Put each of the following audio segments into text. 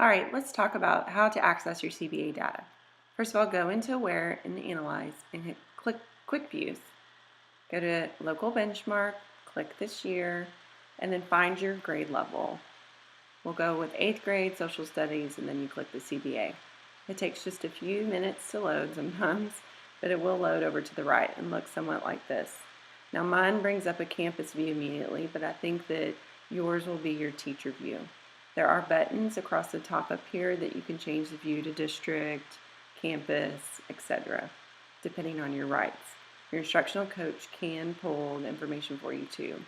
All right, let's talk about how to access your CBA data. First of all, go into Aware and Analyze and hit click Quick Views. Go to Local Benchmark, click this year, and then find your grade level. We'll go with 8th grade Social Studies, and then you click the CBA. It takes just a few minutes to load sometimes, but it will load over to the right and look somewhat like this. Now mine brings up a campus view immediately, but I think that yours will be your teacher view. There are buttons across the top up here that you can change the view to district, campus, etc., depending on your rights. Your instructional coach can pull the information for you too.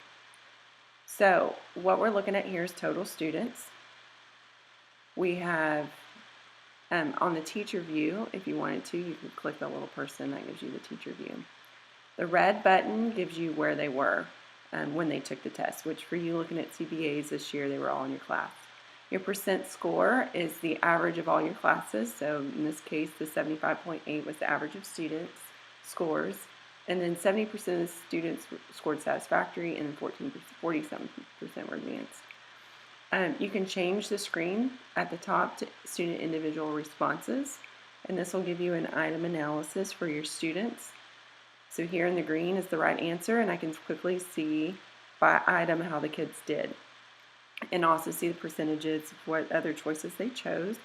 So what we're looking at here is total students. We have on the teacher view, if you wanted to, you could click the little person that gives you the teacher view. The red button gives you where they were when they took the test, which for you looking at CBAs this year, they were all in your class. Your percent score is the average of all your classes. So in this case, the 75.8 was the average of students' scores. And then 70% of the students scored satisfactory, and then 47% were advanced. You can change the screen at the top to student individual responses, and this will give you an item analysis for your students. So here in the green is the right answer, and I can quickly see by item how the kids did, and also see the percentages of what other choices they chose.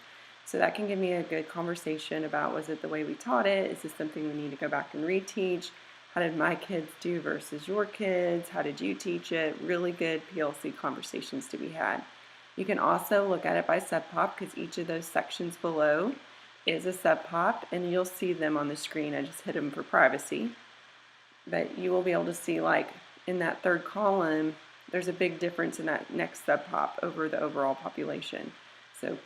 So that can give me a good conversation about, was it the way we taught it? Is this something we need to go back and reteach? How did my kids do versus your kids? How did you teach it? Really good PLC conversations to be had. You can also look at it by sub-pop, because each of those sections below is a sub-pop, and you'll see them on the screen. I just hit them for privacy. But you will be able to see, like in that third column, there's a big difference in that next sub-pop over the overall population. So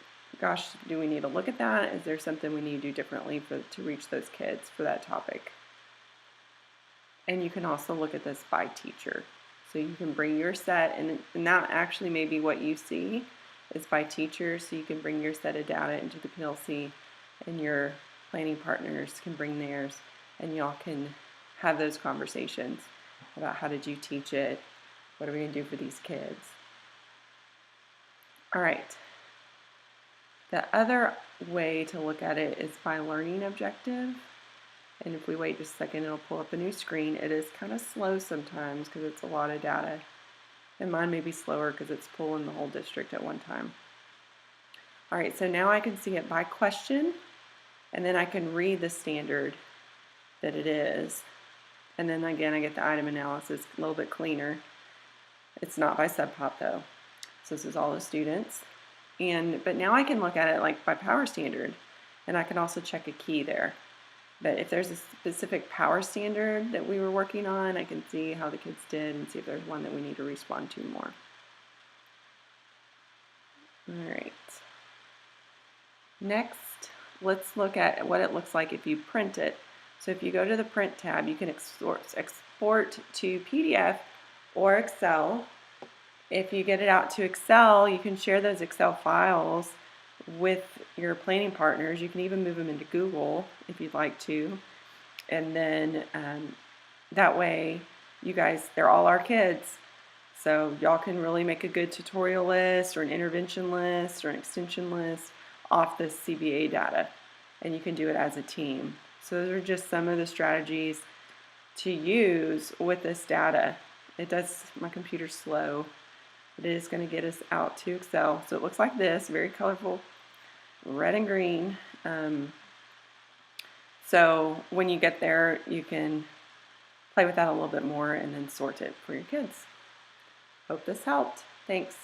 gosh, do we need to look at that? Is there something we need to do differently to reach those kids for that topic? And you can also look at this by teacher. So you can bring your set, and that actually may be what you see is by teacher, so you can bring your set of data into the PLC, and your planning partners can bring theirs, and y'all can have those conversations about how did you teach it, what are we going to do for these kids. All right. The other way to look at it is by learning objective. And if we wait just a second, it'll pull up a new screen. It is kind of slow sometimes because it's a lot of data. And mine may be slower because it's pulling the whole district at one time. All right, so now I can see it by question, and then I can read the standard that it is. And then again, I get the item analysis a little bit cleaner. It's not by sub-pop though. So this is all the students. But now I can look at it like by power standard, and I can also check a key there. But if there's a specific power standard that we were working on, I can see how the kids did and see if there's one that we need to respond to more. All right. Next, let's look at what it looks like if you print it. So if you go to the print tab, you can export to PDF or Excel. If you get it out to Excel, you can share those Excel files with your planning partners. You can even move them into Google if you'd like to. And then that way, you guys, they're all our kids. So y'all can really make a good tutorial list or an intervention list or an extension list off this CBA data. And you can do it as a team. So those are just some of the strategies to use with this data. My computer's slow. It is going to get us out to Excel. So it looks like this, very colorful, red and green. So when you get there, you can play with that a little bit more and then sort it for your kids. Hope this helped. Thanks.